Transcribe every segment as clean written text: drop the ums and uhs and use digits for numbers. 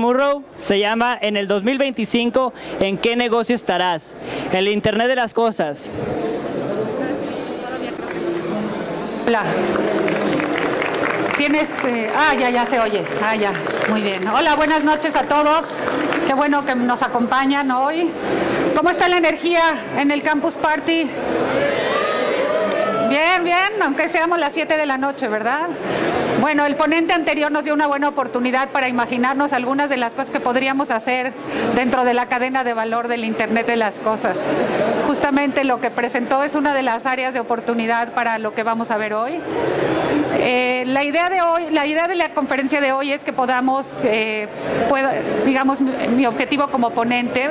Murrow se llama En el 2025, ¿en qué negocio estarás? El Internet de las cosas. Hola. Tienes... ya se oye. Ya. Muy bien. Hola, buenas noches a todos. Qué bueno que nos acompañan hoy. ¿Cómo está la energía en el Campus Party? Bien, aunque seamos las 7 de la noche, ¿verdad? Bueno, el ponente anterior nos dio una buena oportunidad para imaginarnos algunas de las cosas que podríamos hacer dentro de la cadena de valor del Internet de las cosas. Justamente lo que presentó es una de las áreas de oportunidad para lo que vamos a ver hoy. La idea de la conferencia de hoy es que podamos, digamos, mi objetivo como ponente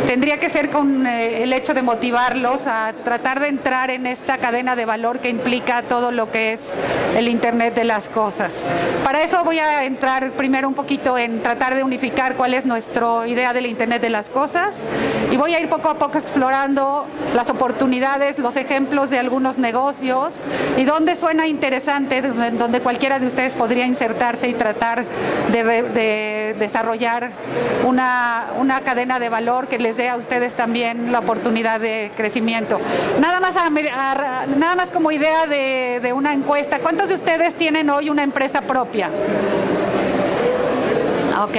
tendría que ser con el hecho de motivarlos a tratar de entrar en esta cadena de valor que implica todo lo que es el Internet de las cosas. Para eso voy a entrar primero un poquito en tratar de unificar cuál es nuestra idea del Internet de las cosas y voy a ir poco a poco explorando las oportunidades, los ejemplos de algunos negocios y dónde suena interesante, donde cualquiera de ustedes podría insertarse y tratar de desarrollar una cadena de valor que les dé a ustedes también la oportunidad de crecimiento. Nada más como idea de una encuesta. ¿Cuántos de ustedes tienen hoy una empresa propia? Ok.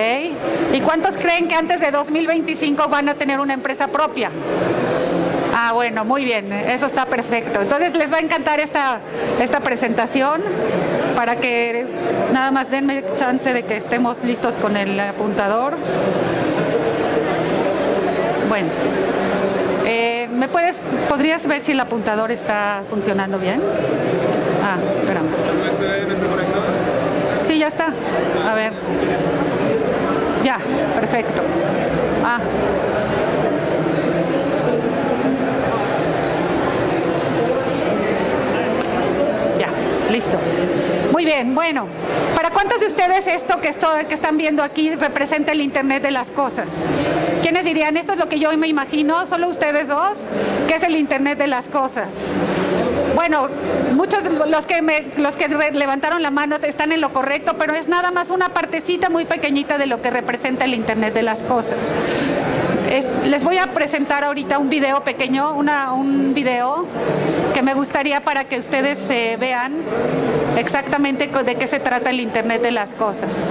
¿Y cuántos creen que antes de 2025 van a tener una empresa propia? Bueno, muy bien, eso está perfecto. Entonces les va a encantar esta presentación para que nada más denme chance de que estemos listos con el apuntador. Bueno, ¿podrías ver si el apuntador está funcionando bien? Espérame. Sí, ya está. A ver. Ya, perfecto. Listo. Muy bien, bueno, ¿para cuántos de ustedes esto que están viendo aquí representa el Internet de las cosas? ¿Quiénes dirían, esto es lo que yo me imagino? ¿Solo ustedes dos? ¿Qué es el Internet de las cosas? Bueno, muchos los que levantaron la mano están en lo correcto, pero es nada más una partecita muy pequeñita de lo que representa el Internet de las cosas. Les voy a presentar ahorita un video pequeño, un video que me gustaría para que ustedes vean exactamente de qué se trata el Internet de las cosas.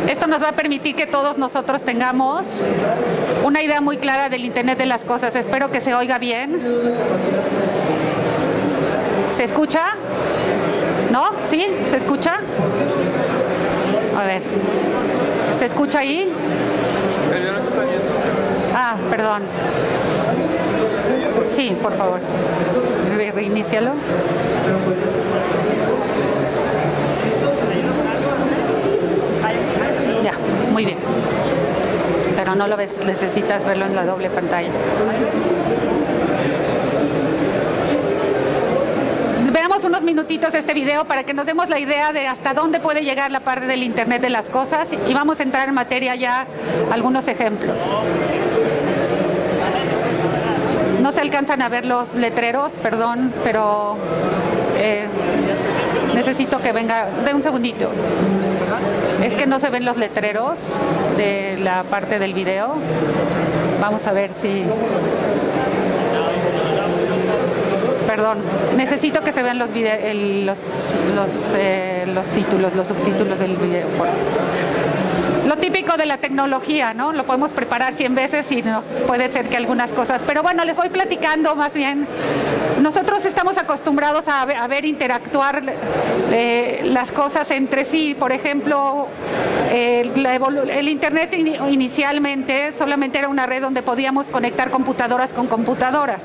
Esto nos va a permitir que todos nosotros tengamos una idea muy clara del Internet de las cosas. Espero que se oiga bien. ¿Se escucha? ¿No? ¿Sí? ¿Se escucha? A ver, ¿se escucha ahí? El video no se está viendo. Perdón. Sí, por favor. Reinícialo. Ya, muy bien. Pero no lo ves, necesitas verlo en la doble pantalla. Veamos unos minutitos este video para que nos demos la idea de hasta dónde puede llegar la parte del Internet de las cosas y vamos a entrar en materia ya algunos ejemplos. No se alcanzan a ver los letreros, perdón, pero necesito que venga, de un segundito. Es que no se ven los letreros de la parte del video. Vamos a ver si... Perdón, necesito que se vean los títulos, los subtítulos del video. Lo típico de la tecnología, ¿no? Lo podemos preparar 100 veces y nos puede ser que algunas cosas. Pero bueno, les voy platicando más bien. Nosotros estamos acostumbrados a ver interactuar las cosas entre sí. Por ejemplo, el Internet inicialmente solamente era una red donde podíamos conectar computadoras con computadoras.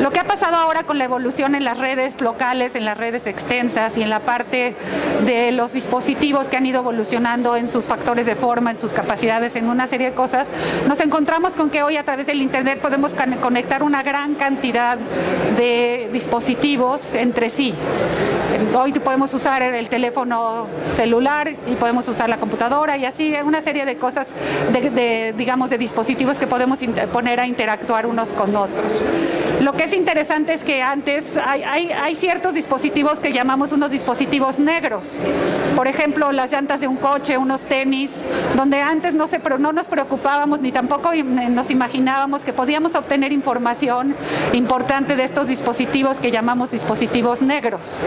Lo que ha pasado ahora con la evolución en las redes locales, en las redes extensas y en la parte de los dispositivos que han ido evolucionando en sus factores de forma, en sus capacidades, en una serie de cosas, nos encontramos con que hoy a través del Internet podemos conectar una gran cantidad de dispositivos entre sí. Hoy podemos usar el teléfono celular y podemos usar la computadora y así una serie de cosas, digamos, de dispositivos que podemos poner a interactuar unos con otros. Lo que es interesante es que antes hay ciertos dispositivos que llamamos unos dispositivos negros. Por ejemplo, las llantas de un coche, unos tenis, donde antes no nos preocupábamos ni tampoco nos imaginábamos que podíamos obtener información importante de estos dispositivos que llamamos dispositivos negros.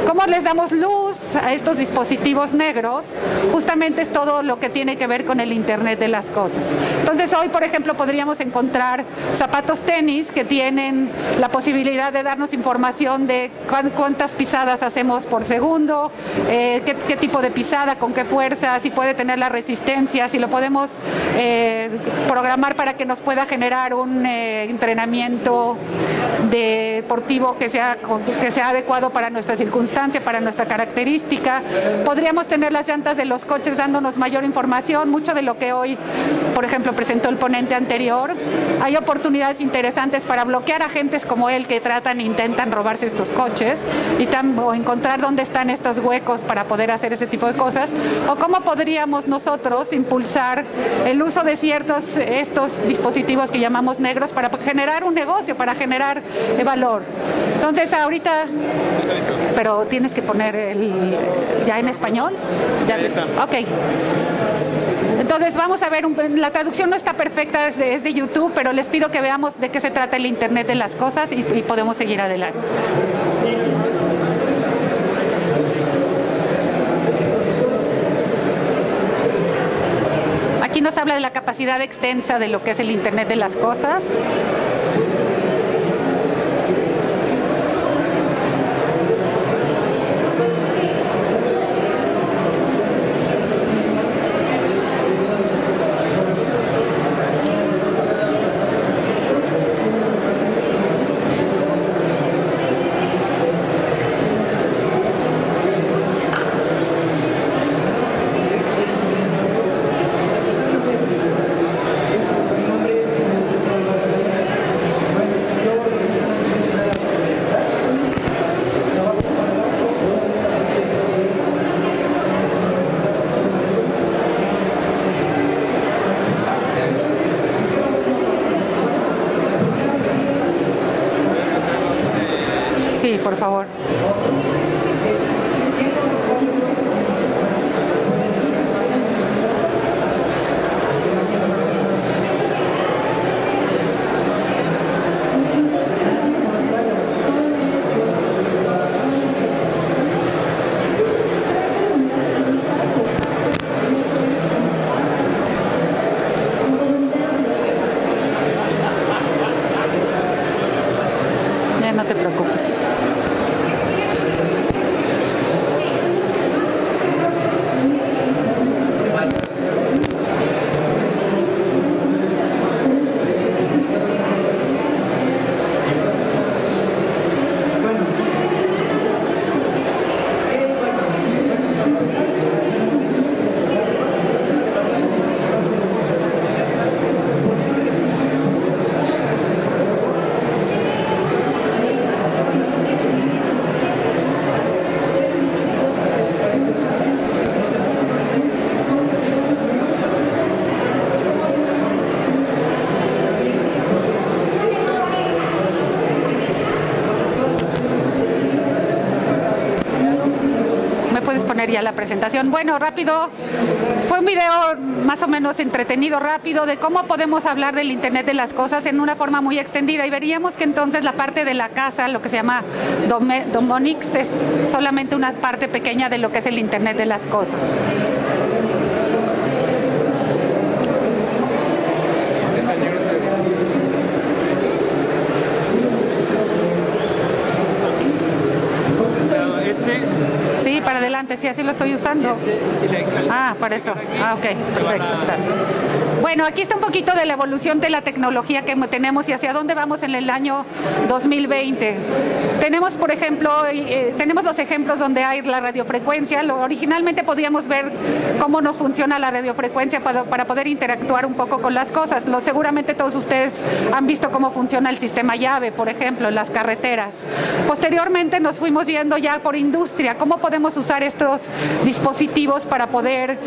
¿Cómo les damos luz a estos dispositivos negros? Justamente es todo lo que tiene que ver con el Internet de las cosas. Entonces hoy, por ejemplo, podríamos encontrar zapatos tenis que tienen la posibilidad de darnos información de cuántas pisadas hacemos por segundo, qué tipo de pisada, con qué fuerza, si puede tener la resistencia, si lo podemos programar para que nos pueda generar un entrenamiento deportivo que sea adecuado para nuestra circunstancia, para nuestra característica. Podríamos tener las llantas de los coches dándonos mayor información, mucho de lo que hoy, por ejemplo, presentó el ponente anterior. Hay oportunidades interesantes para bloquear agentes como él que tratan e intentan robarse estos coches o encontrar dónde están estos huecos para poder hacer ese tipo de cosas, o cómo podríamos nosotros impulsar el uso de estos dispositivos que llamamos negros para generar un negocio, para generar valor. Entonces ahorita, pero tienes que poner ya en español. Ya está. Ok. Entonces vamos a ver, la traducción no está perfecta, es de YouTube, pero les pido que veamos de qué se trata el Internet de las cosas y podemos seguir adelante. Aquí nos habla de la capacidad extensa de lo que es el Internet de las cosas. Sí, por favor. Ya no te preocupes. Puedes poner ya la presentación. Bueno, rápido, fue un video más o menos entretenido, rápido, de cómo podemos hablar del Internet de las cosas en una forma muy extendida, y veríamos que entonces la parte de la casa, lo que se llama Domonix, es solamente una parte pequeña de lo que es el Internet de las cosas. Sí, para adelante, sí, así lo estoy usando. Ah, para eso. Ah, ok, perfecto, gracias. Bueno, aquí está un poquito de la evolución de la tecnología que tenemos y hacia dónde vamos en el año 2020. Tenemos, por ejemplo, tenemos los ejemplos donde hay la radiofrecuencia. Originalmente podíamos ver cómo nos funciona la radiofrecuencia para poder interactuar un poco con las cosas. Seguramente todos ustedes han visto cómo funciona el sistema llave, por ejemplo, en las carreteras. Posteriormente nos fuimos yendo ya por industria. ¿Cómo podemos usar estos dispositivos para poder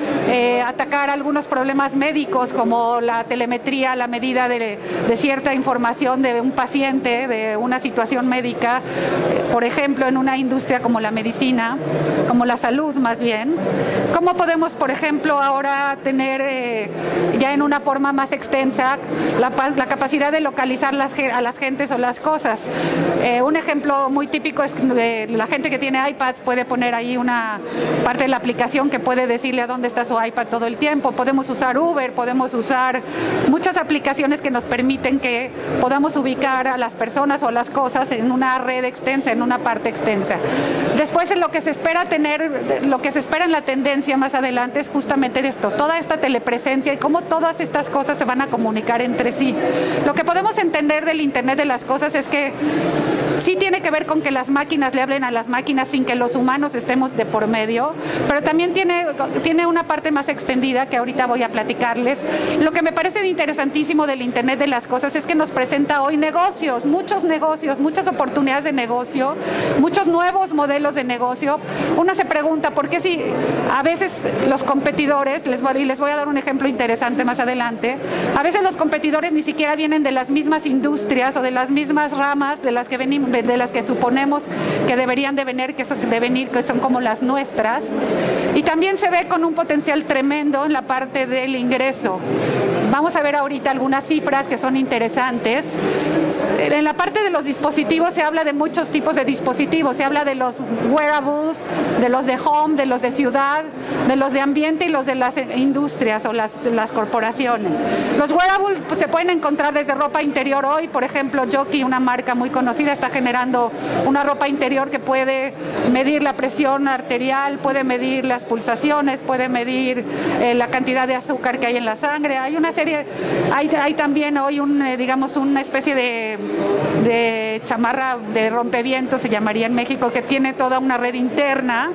atacar algunos problemas médicos, como la telemetría, la medida de cierta información de un paciente, de una situación médica, por ejemplo, en una industria como la medicina, como la salud más bien? ¿Cómo podemos, por ejemplo, ahora tener ya en una forma más extensa la capacidad de localizar a las gentes o las cosas? Un ejemplo muy típico es que la gente que tiene iPads puede poner ahí una parte de la aplicación que puede decirle a dónde está su iPad todo el tiempo. Podemos usar Uber, podemos usar muchas aplicaciones que nos permiten que podamos ubicar a las personas o las cosas en una red extensa, en una parte extensa. Después, lo que se espera en la tendencia más adelante es justamente esto, toda esta telepresencia y cómo todas estas cosas se van a comunicar entre sí. Lo que podemos entender del Internet de las cosas es que sí tiene que ver con que las máquinas le hablen a las máquinas sin que los humanos estemos de por medio, pero también tiene una parte más extendida que ahorita voy a platicarles. Lo que me parece interesantísimo del Internet de las cosas es que nos presenta hoy negocios, muchas oportunidades de negocio, muchos nuevos modelos de negocio. Uno se pregunta por qué si a veces los competidores, les voy a dar un ejemplo interesante más adelante, a veces los competidores ni siquiera vienen de las mismas industrias o de las mismas ramas de las que suponemos que deberían de venir, que son como las nuestras, y también se ve con un potencial tremendo en la parte del ingreso. Vamos a ver ahorita algunas cifras que son interesantes. En la parte de los dispositivos se habla de muchos tipos de dispositivos, se habla de los wearables, de los de home, de los de ciudad, de los de ambiente y los de las industrias o las corporaciones. Los wearables pues, se pueden encontrar desde ropa interior hoy, por ejemplo, Jockey, una marca muy conocida, está generando una ropa interior que puede medir la presión arterial, puede medir las pulsaciones, puede medir la cantidad de azúcar que hay en la sangre. Hay una serie, hay también hoy digamos una especie de chamarra de rompevientos, se llamaría en México, que tiene toda una red interna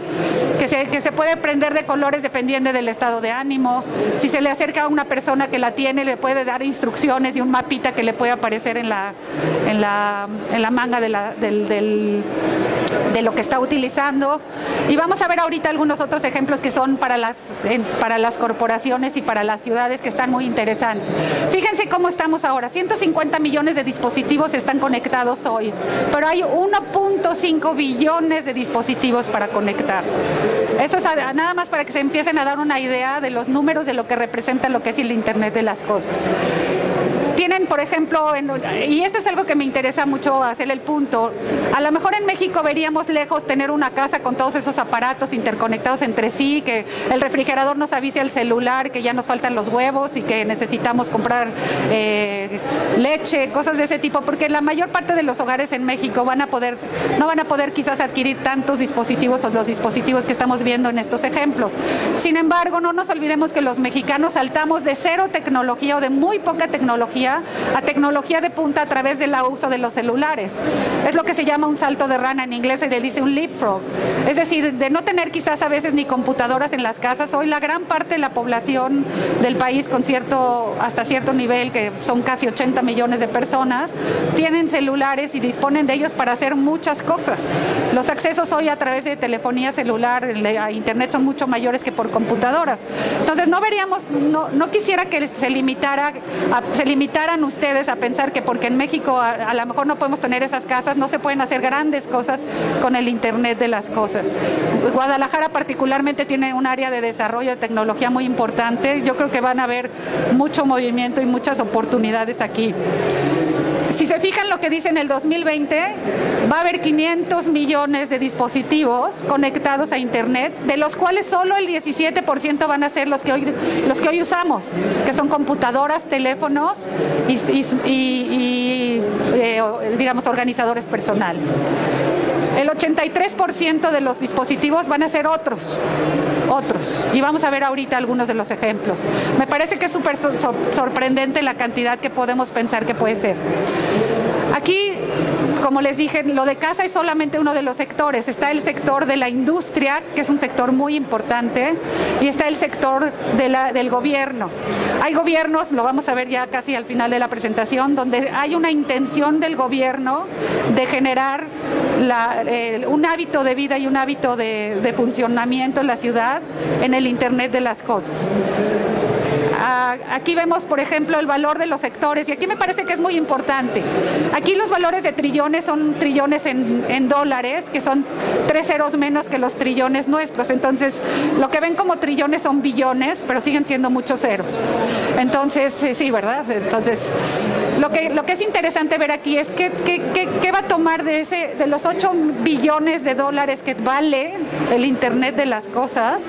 que se puede prender de colores dependiendo del estado de ánimo. Si se le acerca a una persona que la tiene, le puede dar instrucciones y un mapita que le puede aparecer en la manga de lo que está utilizando. Y vamos a ver ahorita algunos otros ejemplos que son para las corporaciones y para las ciudades, que están muy interesantes. Fíjense cómo estamos ahora. 150 millones de dispositivos están conectados hoy, pero hay 1.5 billones de dispositivos para conectar. Eso es nada más para que se empiecen a dar una idea de los números de lo que representa lo que es el Internet de las cosas. Tienen, por ejemplo, y esto es algo que me interesa mucho hacer el punto, a lo mejor en México veríamos lejos tener una casa con todos esos aparatos interconectados entre sí, que el refrigerador nos avise al celular que ya nos faltan los huevos y que necesitamos comprar leche, cosas de ese tipo, porque la mayor parte de los hogares en México no van a poder quizás adquirir tantos dispositivos o los dispositivos que estamos viendo en estos ejemplos. Sin embargo, no nos olvidemos que los mexicanos saltamos de cero tecnología o de muy poca tecnología a tecnología de punta a través del uso de los celulares. Es lo que se llama un salto de rana en inglés, se le dice un leapfrog. Es decir, de no tener quizás a veces ni computadoras en las casas, hoy la gran parte de la población del país hasta cierto nivel, que son casi 80 millones de personas, tienen celulares y disponen de ellos para hacer muchas cosas. Los accesos hoy a través de telefonía celular, a internet, son mucho mayores que por computadoras. Entonces no quisiera que se limitaran ustedes a pensar que porque en México a lo mejor no podemos tener esas casas, no se pueden hacer grandes cosas con el Internet de las cosas. Guadalajara particularmente tiene un área de desarrollo de tecnología muy importante. Yo creo que van a haber mucho movimiento y muchas oportunidades aquí. Si se fijan lo que dice en el 2020, va a haber 500 millones de dispositivos conectados a Internet, de los cuales solo el 17% van a ser los que hoy usamos, que son computadoras, teléfonos y digamos, organizadores personales. El 83% de los dispositivos van a ser otros. Y vamos a ver ahorita algunos de los ejemplos. Me parece que es súper sorprendente la cantidad que podemos pensar que puede ser. Aquí como les dije, lo de casa es solamente uno de los sectores. Está el sector de la industria, que es un sector muy importante, y está el sector del gobierno. Hay gobiernos, lo vamos a ver ya casi al final de la presentación, donde hay una intención del gobierno de generar un hábito de vida y un hábito de funcionamiento en la ciudad en el Internet de las cosas. Aquí vemos, por ejemplo, el valor de los sectores, y aquí me parece que es muy importante. Aquí los valores de trillones son trillones en dólares, que son 3 ceros menos que los trillones nuestros. Entonces, lo que ven como trillones son billones, pero siguen siendo muchos ceros. Entonces, sí, ¿verdad? Entonces, lo que es interesante ver aquí es qué va a tomar de los 8 billones de dólares que vale el Internet de las cosas,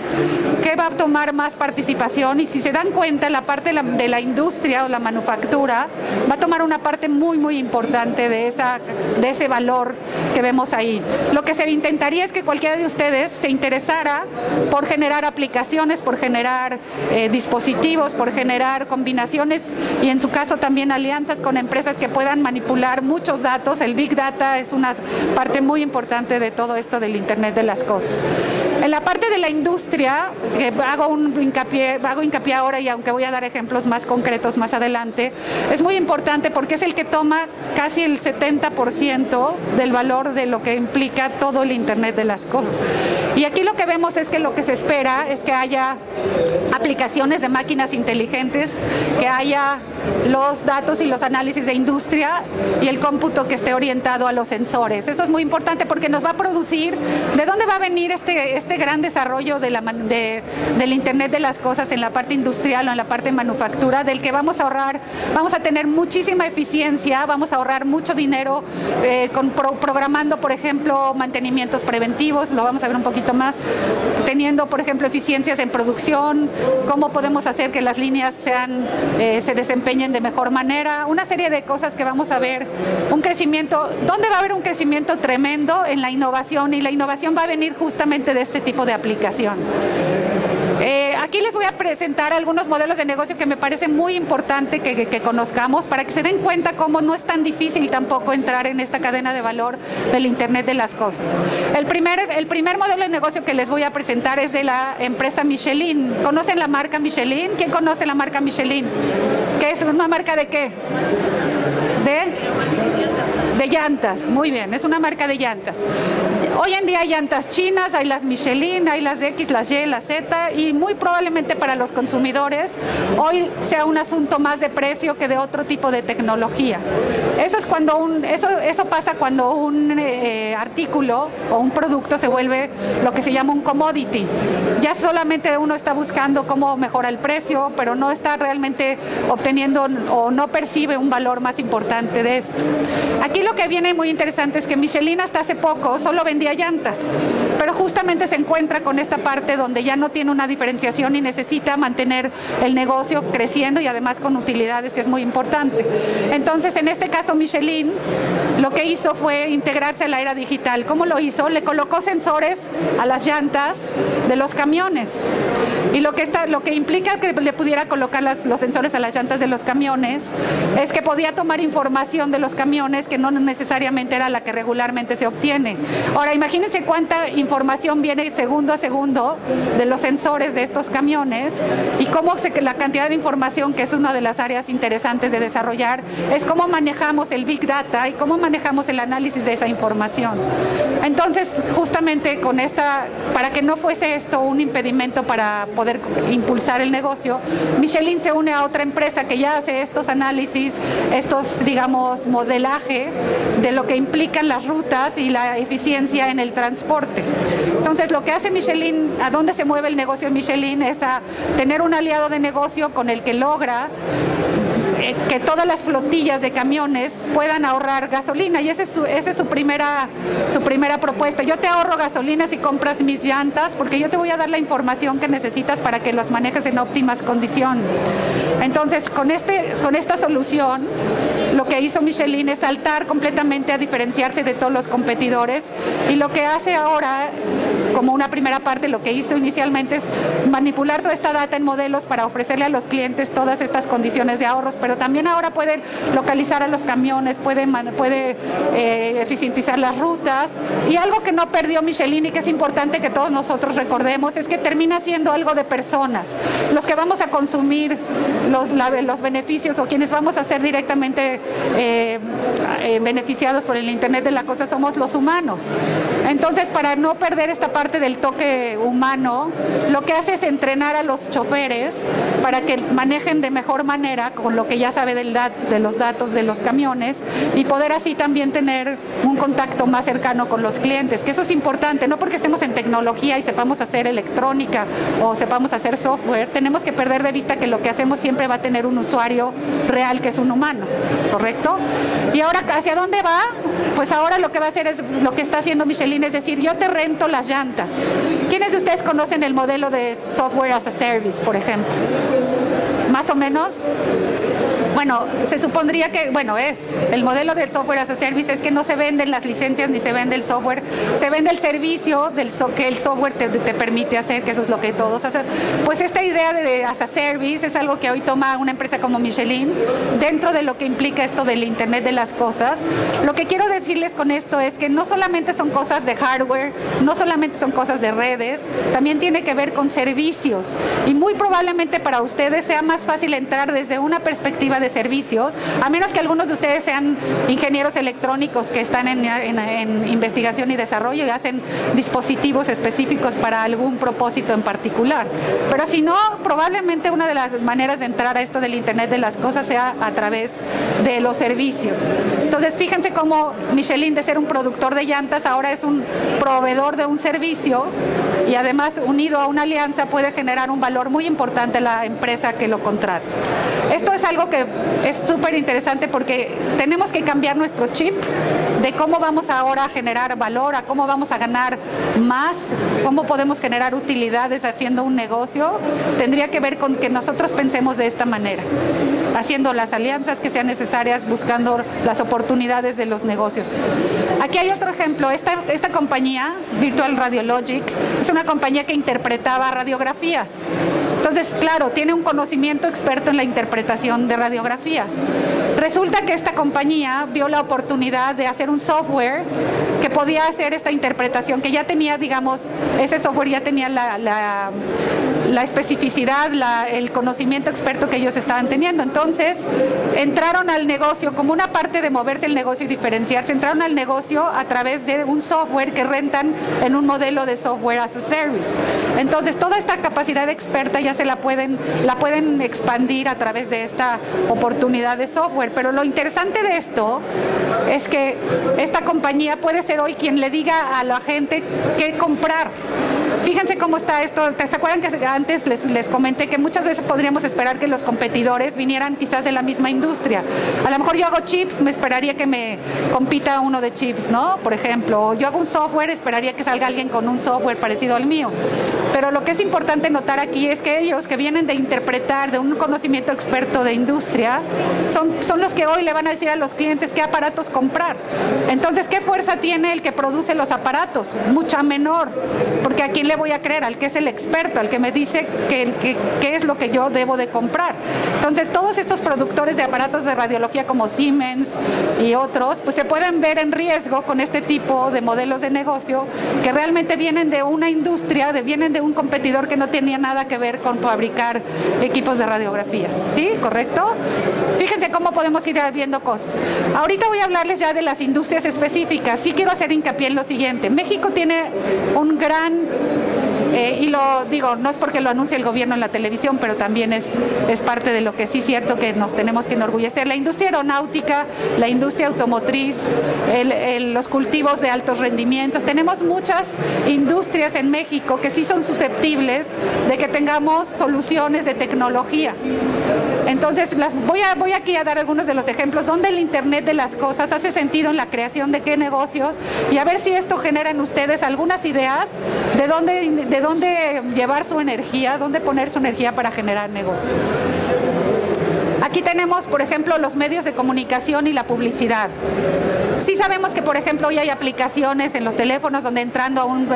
qué va a tomar más participación, y si se dan cuenta, la parte de la industria o la manufactura va a tomar una parte muy, muy importante de ese valor que vemos ahí. Lo que se intentaría es que cualquiera de ustedes se interesara por generar aplicaciones, por generar dispositivos, por generar combinaciones y en su caso también alianzas con empresas que puedan manipular muchos datos. El Big Data es una parte muy importante de todo esto del Internet de las cosas. En la parte de la industria, que hago hincapié ahora, y aunque voy a dar ejemplos más concretos más adelante, es muy importante porque es el que toma casi el 70% del valor de lo que implica todo el Internet de las cosas. Y aquí lo que vemos es que lo que se espera es que haya aplicaciones de máquinas inteligentes, que haya los datos y los análisis de industria y el cómputo que esté orientado a los sensores. Eso es muy importante porque nos va a producir de dónde va a venir este gran desarrollo del Internet de las cosas en la parte industrial o en la parte de manufactura, del que vamos a ahorrar, vamos a tener muchísima eficiencia, vamos a ahorrar mucho dinero programando, por ejemplo, mantenimientos preventivos, lo vamos a ver un poquito más, teniendo, por ejemplo, eficiencias en producción, cómo podemos hacer que las líneas se desempeñen de mejor manera, una serie de cosas que vamos a ver, un crecimiento, ¿dónde va a haber un crecimiento tremendo? En la innovación, y la innovación va a venir justamente de este tipo de aplicación. Aquí les voy a presentar algunos modelos de negocio que me parece muy importante que conozcamos para que se den cuenta cómo no es tan difícil tampoco entrar en esta cadena de valor del Internet de las cosas. El primer modelo de negocio que les voy a presentar es de la empresa Michelin. ¿Conocen la marca Michelin? ¿Quién conoce la marca Michelin? ¿Qué es una marca de qué? De llantas, muy bien, es una marca de llantas. Hoy en día hay llantas chinas, hay las Michelin, hay las X, las Y, las Z, y muy probablemente para los consumidores hoy sea un asunto más de precio que de otro tipo de tecnología. Eso pasa cuando un artículo o un producto se vuelve lo que se llama un commodity. Ya solamente uno está buscando cómo mejorar el precio, pero no está realmente obteniendo o no percibe un valor más importante de esto. Aquí lo que viene muy interesante es que Michelin hasta hace poco solo vendía llantas, pero justamente se encuentra con esta parte donde ya no tiene una diferenciación y necesita mantener el negocio creciendo y además con utilidades, que es muy importante. Entonces, en este caso Michelin lo que hizo fue integrarse a la era digital. ¿Cómo lo hizo? Le colocó sensores a las llantas de los camiones, y lo que implica que le pudiera colocar los sensores a las llantas de los camiones es que podía tomar información de los camiones que no necesariamente era la que regularmente se obtiene. Ahora, imagínense cuánta información viene segundo a segundo de los sensores de estos camiones, y cómo la cantidad de información, que es una de las áreas interesantes de desarrollar, es cómo manejamos el Big Data y cómo manejamos el análisis de esa información. Entonces, justamente para que no fuese esto un impedimento para poder impulsar el negocio, Michelin se une a otra empresa que ya hace estos análisis, digamos, modelaje de lo que implican las rutas y la eficiencia en el transporte. Entonces, lo que hace Michelin, a dónde se mueve el negocio de Michelin, es a tener un aliado de negocio con el que logra que todas las flotillas de camiones puedan ahorrar gasolina, y esa es su primera propuesta. Yo te ahorro gasolina si compras mis llantas, porque yo te voy a dar la información que necesitas para que las manejes en óptimas condiciones. Entonces, con esta solución, lo que hizo Michelin es saltar completamente a diferenciarse de todos los competidores, y lo que hace ahora, como una primera parte, lo que hizo inicialmente es manipular toda esta data en modelos para ofrecerle a los clientes todas estas condiciones de ahorros, pero también ahora puede localizar a los camiones, puede eficientizar las rutas, y algo que no perdió Michelin y que es importante que todos nosotros recordemos es que termina siendo algo de personas. Los que vamos a consumir los beneficios, o quienes vamos a ser directamente beneficiados por el Internet de la cosa, somos los humanos. Entonces, para no perder esta parte del toque humano, lo que hace es entrenar a los choferes para que manejen de mejor manera con lo que ya sabe de los datos de los camiones, y poder así también tener un contacto más cercano con los clientes, que eso es importante, no porque estemos en tecnología y sepamos hacer electrónica o sepamos hacer software, tenemos que perder de vista que lo que hacemos siempre va a tener un usuario real, que es un humano, ¿correcto? Y ahora, ¿hacia dónde va? Pues ahora lo que va a hacer es lo que está haciendo Michelin, es decir, yo te rento las llantas. ¿Quiénes de ustedes conocen el modelo de software as a service, por ejemplo? ¿Más o menos? Bueno, se supondría que, es el modelo del software as a service, es que no se venden las licencias ni se vende el software, se vende el servicio que el software te permite hacer, que eso es lo que todos hacen. Pues esta idea de as a service es algo que hoy toma una empresa como Michelin dentro de lo que implica esto del Internet de las cosas. Lo que quiero decirles con esto es que no solamente son cosas de hardware, no solamente son cosas de redes, también tiene que ver con servicios, y muy probablemente para ustedes sea más fácil entrar desde una perspectiva de servicios, a menos que algunos de ustedes sean ingenieros electrónicos que están en investigación y desarrollo y hacen dispositivos específicos para algún propósito en particular. Pero si no, probablemente una de las maneras de entrar a esto del Internet de las cosas sea a través de los servicios. Entonces, fíjense cómo Michelin, de ser un productor de llantas, ahora es un proveedor de un servicio, y además, unido a una alianza, puede generar un valor muy importante a la empresa que lo contrata. Esto es algo que es súper interesante, porque tenemos que cambiar nuestro chip de cómo vamos ahora a generar valor, a cómo vamos a ganar más, cómo podemos generar utilidades haciendo un negocio. Tendría que ver con que nosotros pensemos de esta manera, haciendo las alianzas que sean necesarias, buscando las oportunidades de los negocios. Aquí hay otro ejemplo. Esta compañía, Virtual Radiologic, es una compañía que interpretaba radiografías. Entonces, claro, tiene un conocimiento experto en la interpretación de radiografías. Resulta que esta compañía vio la oportunidad de hacer un software que podía hacer esta interpretación, que ya tenía, digamos, ese software ya tenía la especificidad, el conocimiento experto que ellos estaban teniendo. Entonces, entraron al negocio como una parte de moverse el negocio y diferenciarse. Entraron al negocio a través de un software que rentan en un modelo de software as a service. Entonces, toda esta capacidad experta ya se la pueden expandir a través de esta oportunidad de software. Pero lo interesante de esto es que esta compañía puede ser hoy quien le diga a la gente qué comprar. Fíjense cómo está esto. ¿Se acuerdan que antes les comenté que muchas veces podríamos esperar que los competidores vinieran quizás de la misma industria? A lo mejor yo hago chips, me esperaría que me compita uno de chips, ¿no? Por ejemplo, yo hago un software, esperaría que salga alguien con un software parecido al mío. Pero lo que es importante notar aquí es que ellos, que vienen de interpretar, de un conocimiento experto de industria, son los que hoy le van a decir a los clientes qué aparatos comprar. Entonces, ¿qué fuerza tiene el que produce los aparatos? Mucha menor, porque ¿a quién le voy a creer? Al que es el experto, al que me dice qué es lo que yo debo de comprar. Entonces, todos estos productores de aparatos de radiología como Siemens y otros, pues se pueden ver en riesgo con este tipo de modelos de negocio que realmente vienen de una industria, vienen de un competidor que no tenía nada que ver con fabricar equipos de radiografías. ¿Sí? ¿Correcto? Fíjense cómo podemos ir viendo cosas. Ahorita voy a hablarles ya de las industrias específicas. Sí quiero hacer hincapié en lo siguiente. México tiene un gran, y lo digo, no es porque lo anuncie el gobierno en la televisión, pero también es parte de lo que sí es cierto que nos tenemos que enorgullecer. La industria aeronáutica, la industria automotriz, los cultivos de altos rendimientos. Tenemos muchas industrias en México que sí son susceptibles de que tengamos soluciones de tecnología. Entonces, voy aquí a dar algunos de los ejemplos donde el Internet de las cosas hace sentido en la creación de qué negocios, y a ver si esto genera en ustedes algunas ideas de dónde llevar su energía, dónde poner su energía para generar negocios. Aquí tenemos, por ejemplo, los medios de comunicación y la publicidad. Sí sabemos que, por ejemplo, hoy hay aplicaciones en los teléfonos donde entrando a un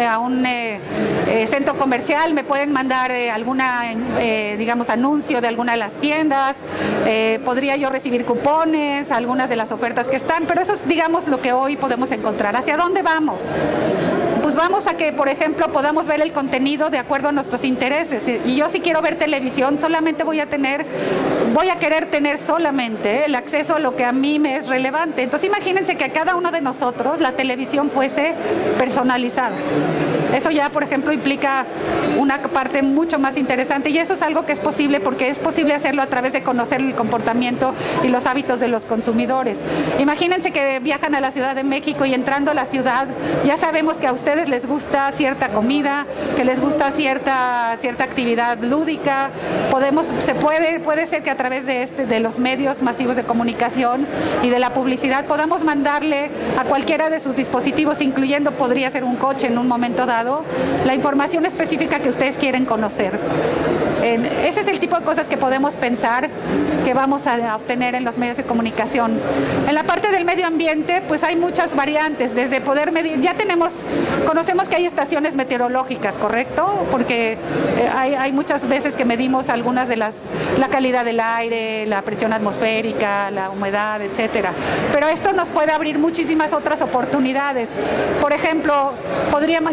centro comercial me pueden mandar alguna, digamos, anuncio de alguna de las tiendas, podría yo recibir cupones, algunas de las ofertas que están, pero eso es, digamos, lo que hoy podemos encontrar. ¿Hacia dónde vamos? Pues vamos a que, por ejemplo, podamos ver el contenido de acuerdo a nuestros intereses. Y yo si quiero ver televisión, solamente voy a querer tener solamente el acceso a lo que a mí me es relevante. Entonces imagínense que a cada uno de nosotros la televisión fuese personalizada. Eso ya, por ejemplo, implica una parte mucho más interesante, y eso es algo que es posible porque es posible hacerlo a través de conocer el comportamiento y los hábitos de los consumidores. Imagínense que viajan a la Ciudad de México y entrando a la ciudad ya sabemos que a ustedes les gusta cierta comida, que les gusta cierta actividad lúdica. Puede ser que a través de los medios masivos de comunicación y de la publicidad podamos mandarle a cualquiera de sus dispositivos, incluyendo podría ser un coche en un momento dado, la información específica que ustedes quieren conocer. Ese es el tipo de cosas que podemos pensar que vamos a obtener en los medios de comunicación. En la parte del medio ambiente, pues hay muchas variantes, desde poder medir, conocemos que hay estaciones meteorológicas, ¿correcto? Porque hay muchas veces que medimos algunas de la calidad del aire, la presión atmosférica, la humedad, etcétera. Pero esto nos puede abrir muchísimas otras oportunidades. Por ejemplo,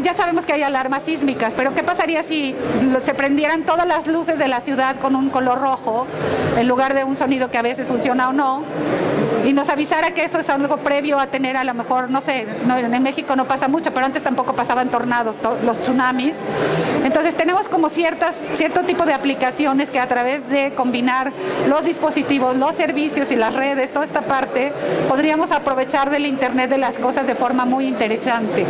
ya sabemos que hay alarmas sísmicas, pero ¿qué pasaría si se prendieran todas las luces de la ciudad con un color rojo en lugar de un sonido que a veces funciona o no, y nos avisara que eso es algo previo a tener, a lo mejor, no sé, en México no pasa mucho, pero antes tampoco pasaban tornados, los tsunamis? Entonces tenemos como cierto tipo de aplicaciones que a través de combinar los dispositivos, los servicios y las redes, toda esta parte, podríamos aprovechar del Internet de las cosas de forma muy interesante.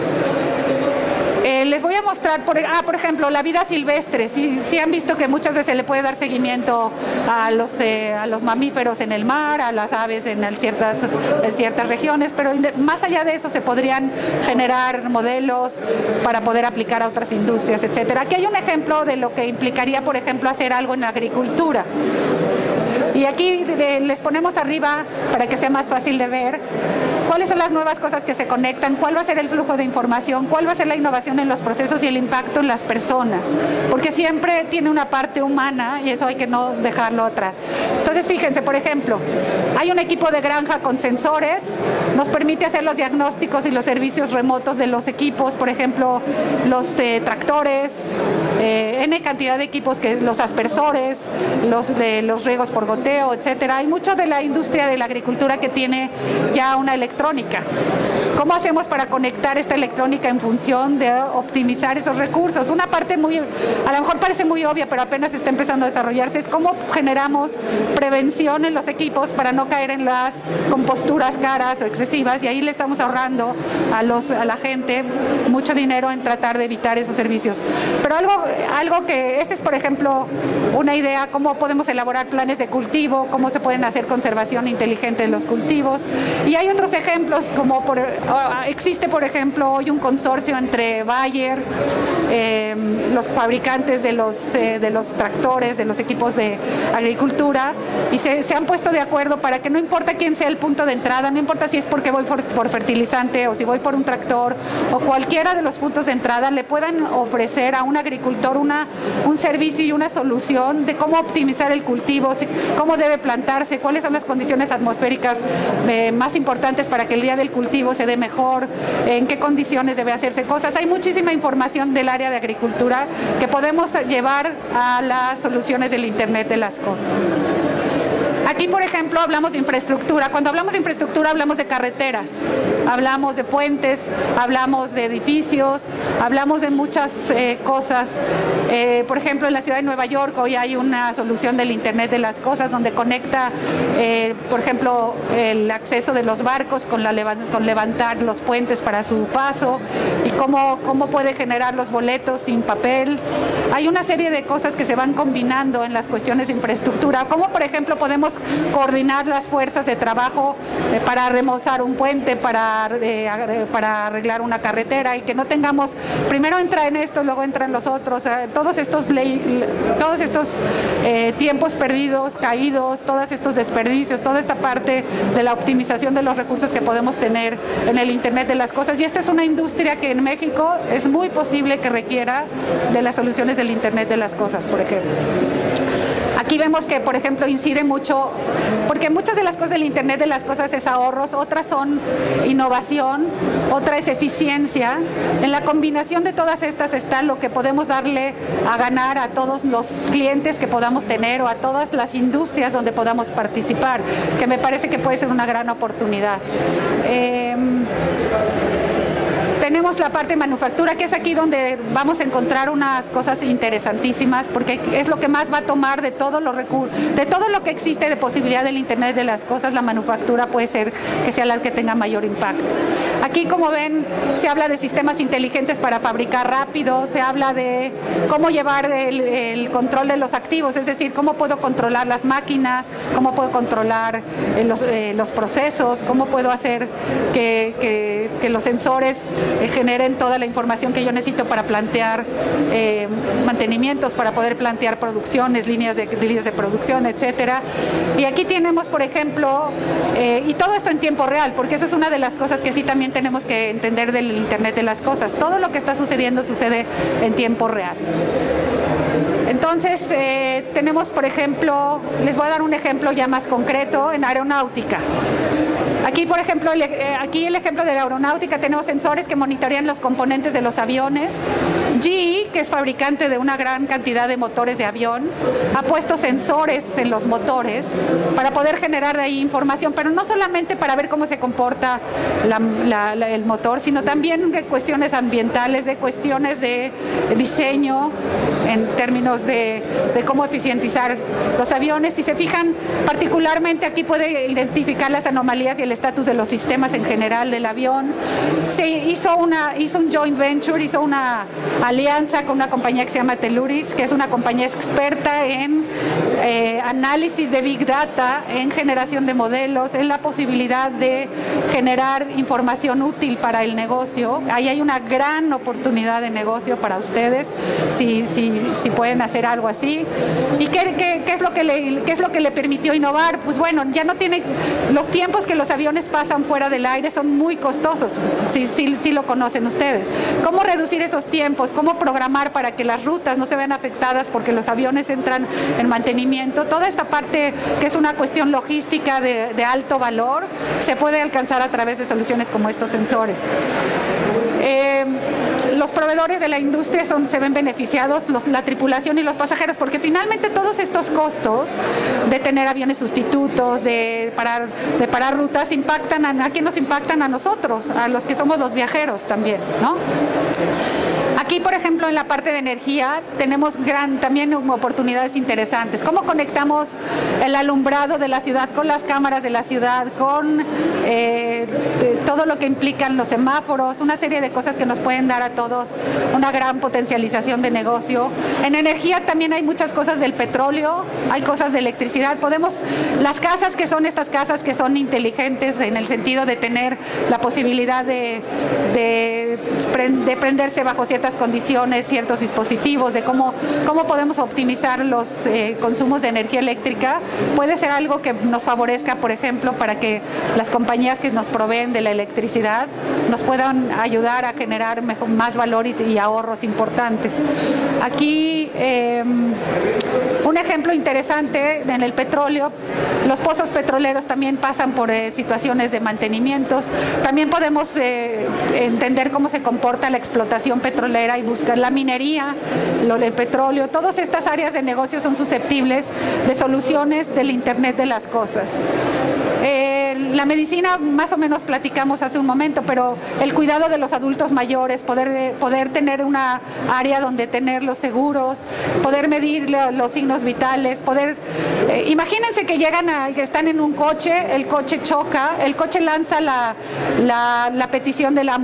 Les voy a mostrar, por ejemplo, la vida silvestre. Sí han visto que muchas veces le puede dar seguimiento a los mamíferos en el mar, a las aves en ciertas regiones, pero más allá de eso se podrían generar modelos para poder aplicar a otras industrias, etcétera. Aquí hay un ejemplo de lo que implicaría, por ejemplo, hacer algo en la agricultura. Y aquí les ponemos arriba para que sea más fácil de ver cuáles son las nuevas cosas que se conectan, cuál va a ser el flujo de información, cuál va a ser la innovación en los procesos y el impacto en las personas, porque siempre tiene una parte humana y eso hay que no dejarlo atrás. Entonces fíjense, por ejemplo, hay un equipo de granja con sensores, nos permite hacer los diagnósticos y los servicios remotos de los equipos, por ejemplo, los tractores, N cantidad de equipos, los aspersores, los riegos por goteo, etcétera. Hay mucho de la industria de la agricultura que tiene ya una electrónica. ¿Cómo hacemos para conectar esta electrónica en función de optimizar esos recursos? Una parte a lo mejor parece muy obvia, pero apenas está empezando a desarrollarse, es cómo generamos prevención en los equipos para no caer en las composturas caras o excesivas, y ahí le estamos ahorrando a la gente mucho dinero en tratar de evitar esos servicios. Pero algo que, es por ejemplo una idea, cómo podemos elaborar planes de cultivo, cómo se pueden hacer conservación inteligente de los cultivos. Y hay otros ejemplos, como existe por ejemplo hoy un consorcio entre Bayer, los fabricantes de los tractores, de los equipos de agricultura, y se han puesto de acuerdo para que no importa quién sea el punto de entrada, no importa si es porque voy por fertilizante o si voy por un tractor o cualquiera de los puntos de entrada, le puedan ofrecer a un agricultor un servicio y una solución de cómo optimizar el cultivo, cómo debe plantarse, cuáles son las condiciones atmosféricas más importantes para que el día del cultivo se dé mejor, en qué condiciones debe hacerse cosas. Hay muchísima información del área de agricultura que podemos llevar a las soluciones del Internet de las cosas. Aquí, por ejemplo, hablamos de infraestructura. Cuando hablamos de infraestructura hablamos de carreteras, hablamos de puentes, hablamos de edificios, hablamos de muchas cosas. Por ejemplo, en la ciudad de Nueva York hoy hay una solución del Internet de las cosas donde conecta, por ejemplo, el acceso de los barcos con levantar los puentes para su paso, y cómo puede generar los boletos sin papel. Hay una serie de cosas que se van combinando en las cuestiones de infraestructura, como por ejemplo podemos coordinar las fuerzas de trabajo para remozar un puente, para arreglar una carretera, y que no tengamos, primero entra en esto, luego entran los otros, todos estos tiempos perdidos, caídos, todos estos desperdicios, toda esta parte de la optimización de los recursos que podemos tener en el Internet de las cosas. Y esta es una industria que en México es muy posible que requiera de las soluciones del Internet de las cosas, por ejemplo. Aquí vemos que, por ejemplo, incide mucho, porque muchas de las cosas del Internet de las cosas es ahorros, otras son innovación, otra es eficiencia. En la combinación de todas estas está lo que podemos darle a ganar a todos los clientes que podamos tener o a todas las industrias donde podamos participar, que me parece que puede ser una gran oportunidad. Tenemos la parte de manufactura, que es aquí donde vamos a encontrar unas cosas interesantísimas, porque es lo que más va a tomar de todo lo que existe de posibilidad del Internet de las cosas. La manufactura puede ser que sea la que tenga mayor impacto. Aquí, como ven, se habla de sistemas inteligentes para fabricar rápido, se habla de cómo llevar el control de los activos, es decir, cómo puedo controlar las máquinas, cómo puedo controlar los procesos, cómo puedo hacer que los sensores generen toda la información que yo necesito para plantear mantenimientos, para poder plantear producciones, líneas de producción, etcétera. Y aquí tenemos, por ejemplo, y todo esto en tiempo real, porque eso es una de las cosas que sí también tenemos que entender del Internet de las cosas. Todo lo que está sucediendo sucede en tiempo real. Entonces, tenemos, por ejemplo, les voy a dar un ejemplo ya más concreto en aeronáutica. Aquí, por ejemplo, aquí el ejemplo de la aeronáutica, tenemos sensores que monitorean los componentes de los aviones. GE, que es fabricante de una gran cantidad de motores de avión, ha puesto sensores en los motores para poder generar de ahí información, pero no solamente para ver cómo se comporta el motor, sino también de cuestiones ambientales, de cuestiones de diseño, en términos de cómo eficientizar los aviones. Si se fijan, particularmente aquí puede identificar las anomalías y el estatus de los sistemas en general del avión. Se hizo un joint venture, hizo una alianza con una compañía que se llama Teluris, que es una compañía experta en análisis de Big Data, en generación de modelos, en la posibilidad de generar información útil para el negocio. Ahí hay una gran oportunidad de negocio para ustedes, si pueden hacer algo así. ¿Y qué es lo que le permitió innovar? Pues bueno, ya no tiene los tiempos que los aviones pasan fuera del aire, son muy costosos, si lo conocen ustedes. ¿Cómo reducir esos tiempos? ¿Cómo programar para que las rutas no se vean afectadas porque los aviones entran en mantenimiento? Toda esta parte, que es una cuestión logística de alto valor, se puede alcanzar a través de soluciones como estos sensores. Los proveedores de la industria se ven beneficiados, la tripulación y los pasajeros, porque finalmente todos estos costos de tener aviones sustitutos, de parar rutas, ¿a quién nos impactan? A nosotros, a los que somos los viajeros también, ¿no? Aquí, por ejemplo, en la parte de energía tenemos también oportunidades interesantes. ¿Cómo conectamos el alumbrado de la ciudad con las cámaras de la ciudad, con todo lo que implican los semáforos, una serie de cosas que nos pueden dar a todos una gran potencialización de negocio? En energía también hay muchas cosas del petróleo, hay cosas de electricidad. Las casas, que son estas casas que son inteligentes en el sentido de tener la posibilidad de prenderse bajo ciertas condiciones, ciertos dispositivos, de cómo podemos optimizar los consumos de energía eléctrica, puede ser algo que nos favorezca, por ejemplo, para que las compañías que nos proveen de la electricidad nos puedan ayudar a generar más valor y ahorros importantes. Aquí un ejemplo interesante en el petróleo, los pozos petroleros también pasan por situaciones de mantenimientos. También podemos entender cómo se comporta la explotación petrolera y buscar la minería, el petróleo. Todas estas áreas de negocio son susceptibles de soluciones del Internet de las cosas. La medicina, más o menos platicamos hace un momento, pero el cuidado de los adultos mayores, poder tener una área donde tenerlos seguros, poder medir los signos vitales, imagínense que que están en un coche, el coche choca, el coche lanza la petición de la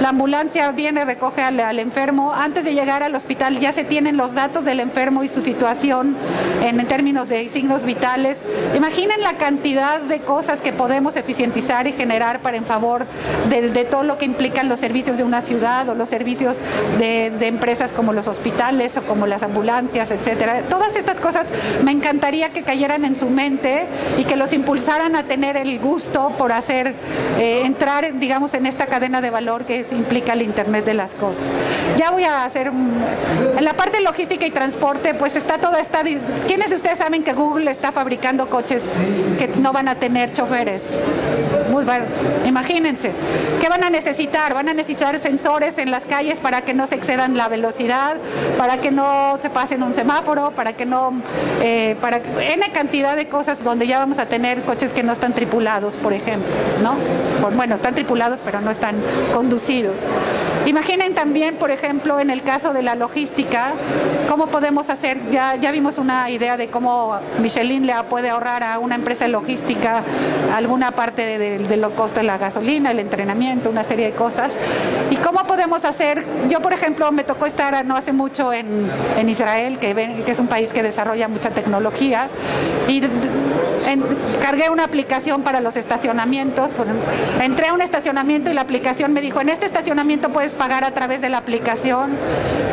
la ambulancia viene, recoge al enfermo, antes de llegar al hospital ya se tienen los datos del enfermo y su situación en términos de signos vitales. Imaginen la cantidad de cosas que podemos eficientizar y generar para en favor de todo lo que implican los servicios de una ciudad o los servicios de empresas como los hospitales o como las ambulancias, etcétera. Todas estas cosas me encantaría que cayeran en su mente y que los impulsaran a tener el gusto por hacer, entrar, digamos, en esta cadena de valor que implica el Internet de las cosas. Ya voy a hacer, en la parte de logística y transporte, pues está toda esta, ¿quiénes de ustedes saben que Google está fabricando coches que no van a tener choferes? Muy bueno, imagínense, ¿qué van a necesitar? Van a necesitar sensores en las calles para que no se excedan la velocidad, para que no se pasen un semáforo, para que no, para N cantidad de cosas donde ya vamos a tener coches que no están tripulados, por ejemplo, ¿no? Bueno, están tripulados pero no están conducidos. Imaginen también, por ejemplo, en el caso de la logística, cómo podemos hacer, ya vimos una idea de cómo Michelin le puede ahorrar a una empresa logística alguna parte de lo costo de la gasolina, el entrenamiento, una serie de cosas. ¿Y cómo podemos hacer? Yo, por ejemplo, me tocó estar no hace mucho en Israel, que es un país que desarrolla mucha tecnología, y cargué una aplicación para los estacionamientos. Entré a un estacionamiento y la aplicación me dijo, en este estacionamiento puedes pagar a través de la aplicación.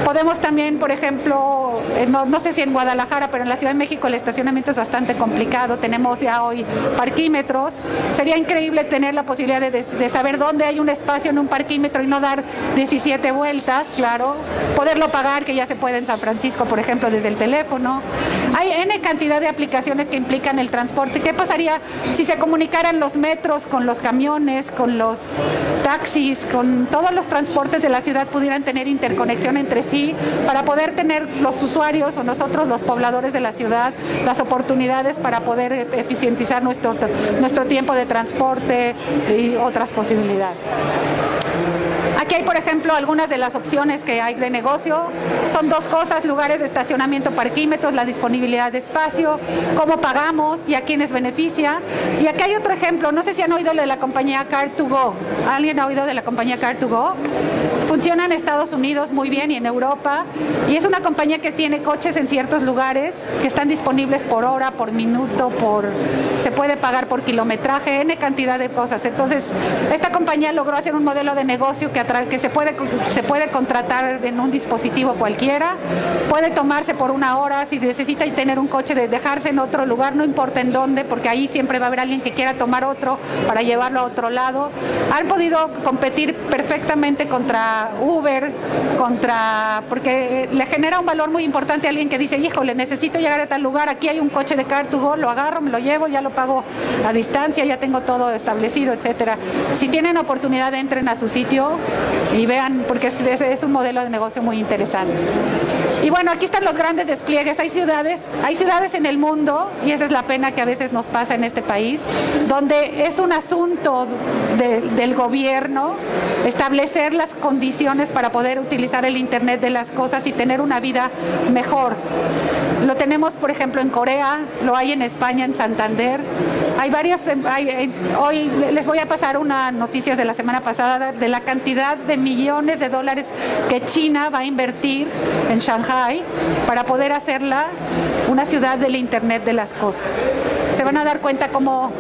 Podemos también, por ejemplo, no sé si en Guadalajara, pero en la Ciudad de México el estacionamiento es bastante complicado. Tenemos ya hoy parquímetros. Sería increíble tener la posibilidad de saber dónde hay un espacio en un parquímetro y no dar 17 vueltas, claro. Poderlo pagar, que ya se puede en San Francisco, por ejemplo, desde el teléfono. Hay N cantidad de aplicaciones que implican el transporte. ¿Qué pasaría si se comunicaran los metros con los camiones, con los taxis, con todos los transportes de la ciudad, pudieran tener interconexión entre sí para poder tener los usuarios o nosotros, los pobladores de la ciudad, las oportunidades para poder eficientizar nuestro tiempo de transporte y otras posibilidades? Aquí hay, por ejemplo, algunas de las opciones que hay de negocio. Son dos cosas: lugares de estacionamiento, parquímetros, la disponibilidad de espacio, cómo pagamos y a quiénes beneficia. Y aquí hay otro ejemplo, no sé si han oído de la compañía Car2Go. ¿Alguien ha oído de la compañía Car2Go? Funciona en Estados Unidos muy bien y en Europa, y es una compañía que tiene coches en ciertos lugares que están disponibles por hora, por minuto, se puede pagar por kilometraje, N cantidad de cosas. Entonces, esta compañía logró hacer un modelo de negocio que se puede contratar en un dispositivo cualquiera, puede tomarse por una hora, si necesita tener un coche, de dejarse en otro lugar, no importa en dónde, porque ahí siempre va a haber alguien que quiera tomar otro para llevarlo a otro lado. Han podido competir perfectamente contra Uber, porque le genera un valor muy importante a alguien que dice, híjole, necesito llegar a tal lugar, aquí hay un coche de Car2Go, lo agarro, me lo llevo, ya lo pago a distancia, ya tengo todo establecido, etcétera. Si tienen oportunidad, entren a su sitio y vean, porque es un modelo de negocio muy interesante. Y bueno, aquí están los grandes despliegues. Hay ciudades en el mundo, y esa es la pena que a veces nos pasa en este país, donde es un asunto del gobierno establecer las condiciones para poder utilizar el Internet de las cosas y tener una vida mejor. Lo tenemos, por ejemplo, en Corea, lo hay en España, en Santander. Hay varias, hoy les voy a pasar unas noticias de la semana pasada de la cantidad de millones de dólares que China va a invertir en Shanghai para poder hacerla una ciudad del Internet de las cosas. Se van a dar cuenta cómo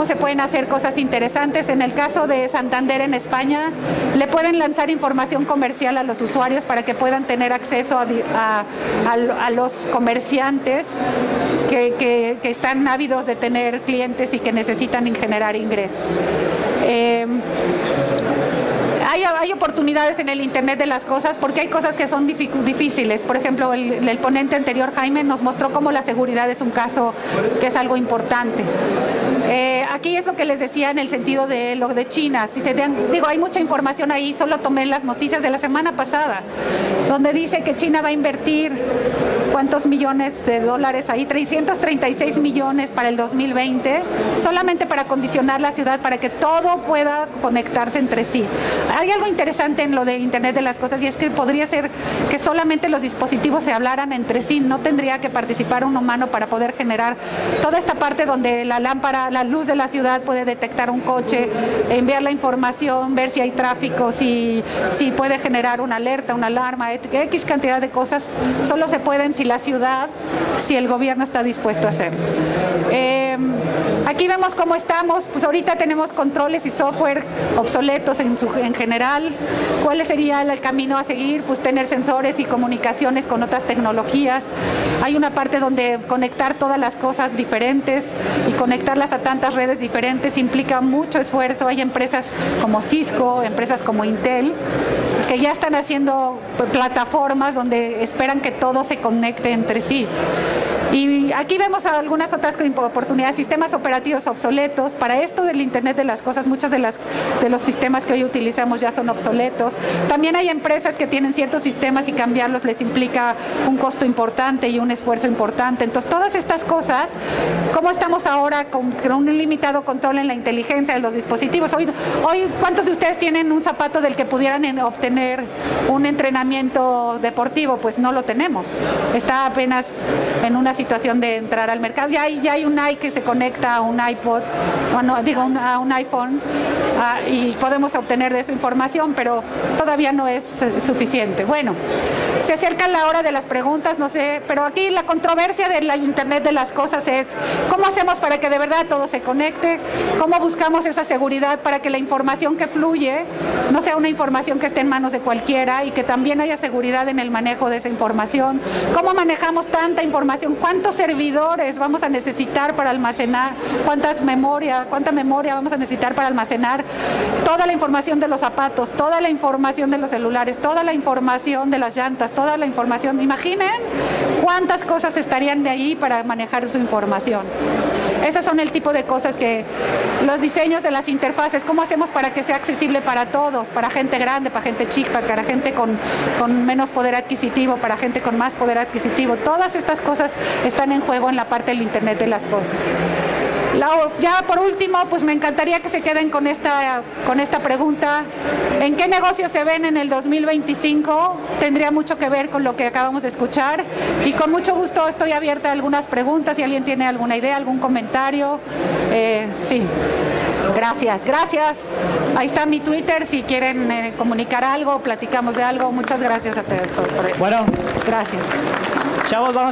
se pueden hacer cosas interesantes. En el caso de Santander en España, le pueden lanzar información comercial a los usuarios para que puedan tener acceso a los comerciantes que están ávidos de tener clientes y que necesitan generar ingresos. Hay oportunidades en el Internet de las cosas porque hay cosas que son difíciles. Por ejemplo, el ponente anterior, Jaime, nos mostró cómo la seguridad es un caso que es algo importante. Aquí es lo que les decía en el sentido de lo de China. Hay mucha información ahí, solo tomé las noticias de la semana pasada, donde dice que China va a invertir ¿cuántos millones de dólares ahí? 336 millones para el 2020, solamente para condicionar la ciudad, para que todo pueda conectarse entre sí. Hay algo interesante en lo de Internet de las cosas, y es que podría ser que solamente los dispositivos se hablaran entre sí, no tendría que participar un humano para poder generar toda esta parte donde la luz de la la ciudad puede detectar un coche, enviar la información, ver si hay tráfico, si puede generar una alerta, una alarma, X cantidad de cosas, solo se pueden si la ciudad, si el gobierno está dispuesto a hacerlo. Aquí vemos cómo estamos, pues ahorita tenemos controles y software obsoletos en general. ¿Cuál sería el camino a seguir? Pues tener sensores y comunicaciones con otras tecnologías. Hay una parte donde conectar todas las cosas diferentes y conectarlas a tantas redes diferentes implica mucho esfuerzo. Hay empresas como Cisco, empresas como Intel, que ya están haciendo plataformas donde esperan que todo se conecte entre sí. Y aquí vemos algunas otras oportunidades, sistemas operativos obsoletos. Para esto del Internet de las cosas, muchos de los sistemas que hoy utilizamos ya son obsoletos. También hay empresas que tienen ciertos sistemas y cambiarlos les implica un costo importante y un esfuerzo importante. Entonces, todas estas cosas, ¿cómo estamos ahora con un limitado control en la inteligencia de los dispositivos? Hoy, ¿cuántos de ustedes tienen un zapato del que pudieran obtener un entrenamiento deportivo? Pues no lo tenemos. Está apenas en una situación de entrar al mercado. Ya hay un Nike que se conecta a un iPod, a un iPhone, y podemos obtener de eso información, pero todavía no es suficiente. Bueno, se acerca la hora de las preguntas, no sé, pero aquí la controversia de la Internet de las cosas es ¿cómo hacemos para que de verdad todo se conecte? ¿Cómo buscamos esa seguridad para que la información que fluye no sea una información que esté en manos de cualquiera y que también haya seguridad en el manejo de esa información? ¿Cómo manejamos tanta información? ¿Cuántos servidores vamos a necesitar para almacenar? ¿Cuánta memoria vamos a necesitar para almacenar toda la información de los zapatos, toda la información de los celulares, toda la información de las llantas, toda la información? Imaginen cuántas cosas estarían de ahí para manejar su información. Esos son el tipo de cosas que los diseños de las interfaces, ¿cómo hacemos para que sea accesible para todos? Para gente grande, para gente chica, para gente con menos poder adquisitivo, para gente con más poder adquisitivo. Todas estas cosas están en juego en la parte del Internet de las cosas. Ya por último, pues me encantaría que se queden con esta pregunta. ¿En qué negocios se ven en el 2025? Tendría mucho que ver con lo que acabamos de escuchar y con mucho gusto estoy abierta a algunas preguntas. Si alguien tiene alguna idea, algún comentario. Sí. Gracias. Ahí está mi Twitter, si quieren comunicar algo, platicamos de algo. Muchas gracias a todos por eso. Bueno. Gracias. Chavos, vamos.